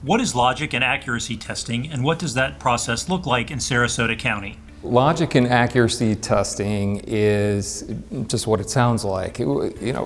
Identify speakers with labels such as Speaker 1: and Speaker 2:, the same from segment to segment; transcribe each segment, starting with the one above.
Speaker 1: What is logic and accuracy testing, and what does that process look like in Sarasota County?
Speaker 2: Logic and accuracy testing is just what it sounds like.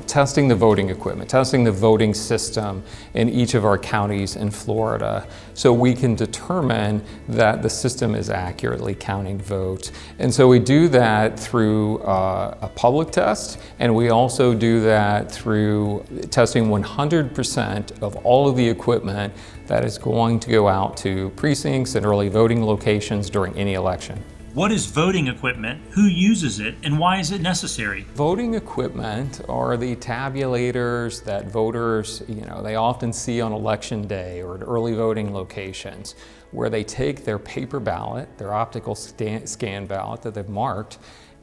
Speaker 2: Testing the voting equipment, testing the voting system in each of our counties in Florida so we can determine that the system is accurately counting votes. And so we do that through a public test, and we also do that through testing 100% of all of the equipment that is going to go out to precincts and early voting locations during any election.
Speaker 1: What is voting equipment, who uses it, and why is it necessary?
Speaker 2: Voting equipment are the tabulators that voters, they often see on election day or at early voting locations, where they take their paper ballot, their optical scan ballot that they've marked,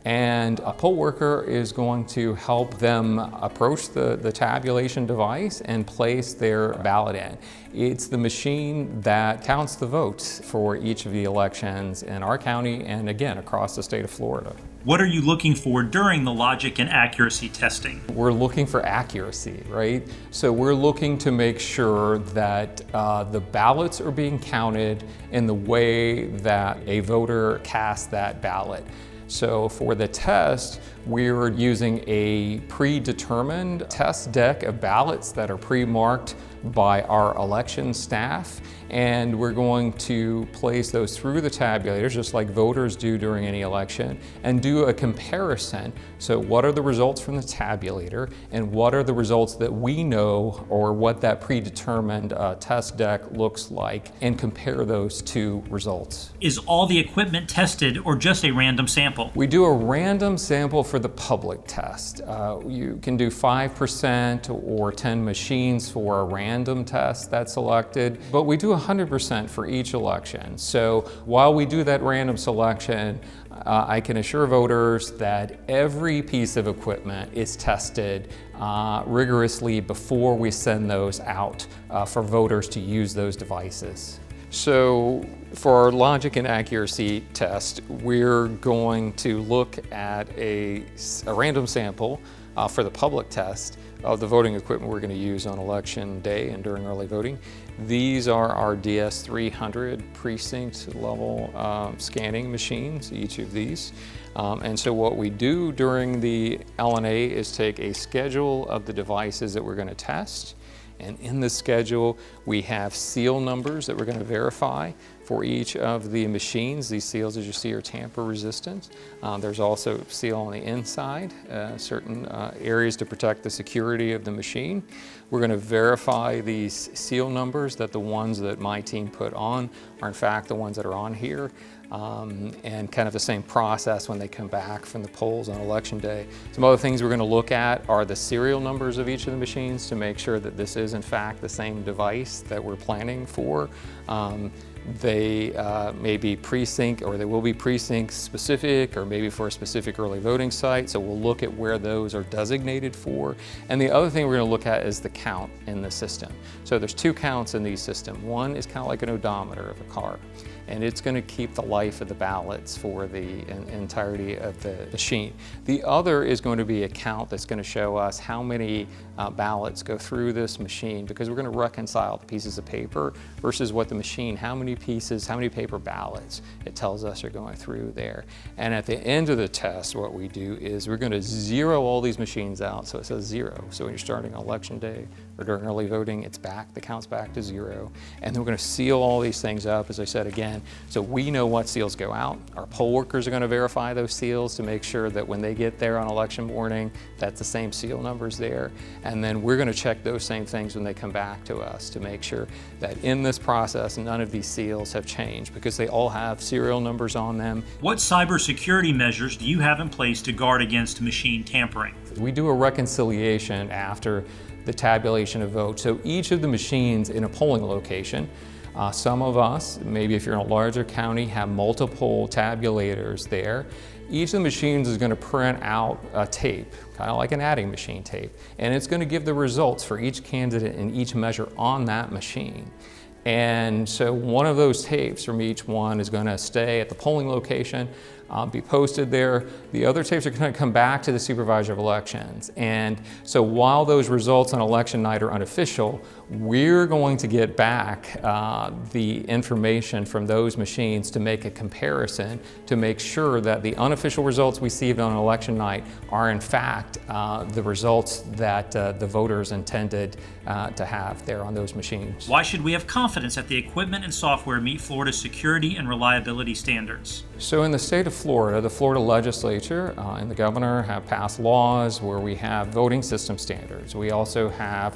Speaker 2: and a poll worker is going to help them approach the tabulation device and place their ballot in. It's the machine that counts the votes for each of the elections in our county and again across the state of Florida.
Speaker 1: What are you looking for during the logic and accuracy testing?
Speaker 2: We're looking for accuracy, right? So we're looking to make sure that the ballots are being counted in the way that a voter casts that ballot. So for the test, we're using a predetermined test deck of ballots that are pre-marked by our election staff, and we're going to place those through the tabulators just like voters do during any election and do a comparison. So what are the results from the tabulator and what are the results that we know or what that predetermined test deck looks like, and compare those two results.
Speaker 1: Is all the equipment tested or just a random sample?
Speaker 2: We do a random sample for the public test. You can do 5% or 10 machines for a random test that's selected, but we do 100% for each election. So while we do that random selection, I can assure voters that every piece of equipment is tested rigorously before we send those out for voters to use those devices. So for our logic and accuracy test, we're going to look at a random sample for the public test of the voting equipment we're going to use on election day and during early voting. These are our DS300 precinct level scanning machines, each of these. And so what we do during the LNA is take a schedule of the devices that we're going to test. And in the schedule, we have seal numbers that we're going to verify for each of the machines. These seals, as you see, are tamper resistant. There's also seal on the inside, certain areas to protect the security of the machine. We're going to verify these seal numbers, that the ones that my team put on are in fact the ones that are on here. And kind of the same process when they come back from the polls on election day. Some other things we're going to look at are the serial numbers of each of the machines to make sure that this is in fact the same device that we're planning for. They may be precinct, or they will be precinct specific, or maybe for a specific early voting site. So we'll look at where those are designated for. And the other thing we're going to look at is the count in the system. So there's two counts in these systems. One is kind of like an odometer of a car, and it's going to keep the life of the ballots for the entirety of the machine. The other is going to be a count that's going to show us how many ballots go through this machine, because we're going to reconcile the pieces of paper versus what the machine, how many pieces, how many paper ballots it tells us are going through there. And at the end of the test, what we do is we're going to zero all these machines out, so it says 0. So when you're starting on election day or during early voting, it's back, the count's back to 0. And then we're going to seal all these things up, as I said again, so we know what seals go out. Our poll workers are going to verify those seals to make sure that when they get there on election morning, that's the same seal numbers there. And then we're going to check those same things when they come back to us to make sure that in this process, none of these seals have changed, because they all have serial numbers on them.
Speaker 1: What cybersecurity measures do you have in place to guard against machine tampering?
Speaker 2: We do a reconciliation after the tabulation of votes. So each of the machines in a polling location, some of us, maybe if you're in a larger county, have multiple tabulators there. Each of the machines is going to print out a tape, kind of like an adding machine tape, and it's going to give the results for each candidate in each measure on that machine. And so one of those tapes from each one is going to stay at the polling location be posted there. The other tapes are going to come back to the Supervisor of Elections. And so while those results on election night are unofficial, we're going to get back the information from those machines to make a comparison to make sure that the unofficial results we received on election night are in fact the results that the voters intended to have there on those machines.
Speaker 1: Why should we have confidence that the equipment and software meet Florida's security and reliability standards?
Speaker 2: So in the state of Florida, the Florida legislature and the governor have passed laws where we have voting system standards. We also have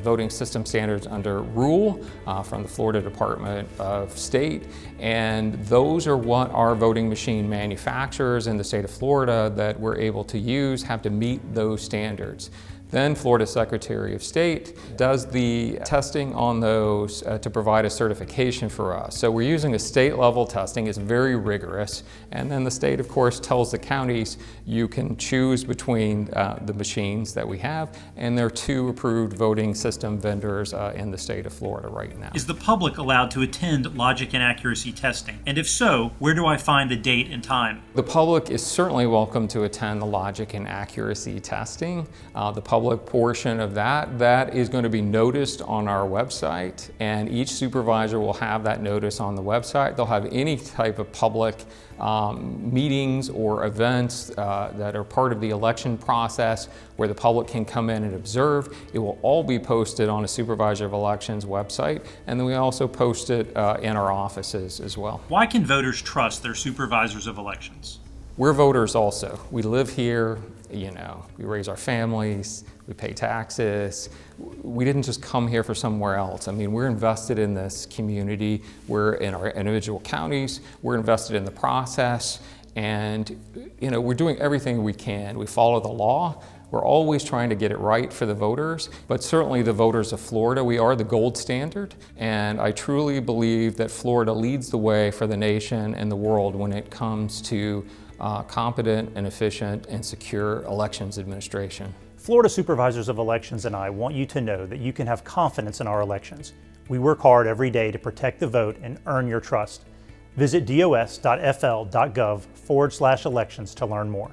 Speaker 2: voting system standards under rule from the Florida Department of State, and those are what our voting machine manufacturers in the state of Florida that we're able to use have to meet those standards. Then Florida Secretary of State does the testing on those to provide a certification for us. So we're using a state level testing. It's very rigorous. And then the state, of course, tells the counties you can choose between the machines that we have, and there are 2 approved voting system vendors in the state of Florida right now.
Speaker 1: Is the public allowed to attend logic and accuracy testing? And if so, where do I find the date and time?
Speaker 2: The public is certainly welcome to attend the logic and accuracy testing. The public portion of that is going to be noticed on our website, and each supervisor will have that notice on the website. They'll have any type of public meetings or events that are part of the election process where the public can come in and observe. It will all be posted on a Supervisor of Elections website, and then we also post it in our offices as well.
Speaker 1: Why can voters trust their Supervisors of Elections?
Speaker 2: We're voters also. We live here, you know, we raise our families, we pay taxes. We didn't just come here for somewhere else. I mean, we're invested in this community. We're in our individual counties. We're invested in the process. And, you know, we're doing everything we can. We follow the law. We're always trying to get it right for the voters, but certainly the voters of Florida, we are the gold standard. And I truly believe that Florida leads the way for the nation and the world when it comes to competent and efficient and secure elections administration.
Speaker 3: Florida Supervisors of Elections and I want you to know that you can have confidence in our elections. We work hard every day to protect the vote and earn your trust. Visit dos.fl.gov/elections to learn more.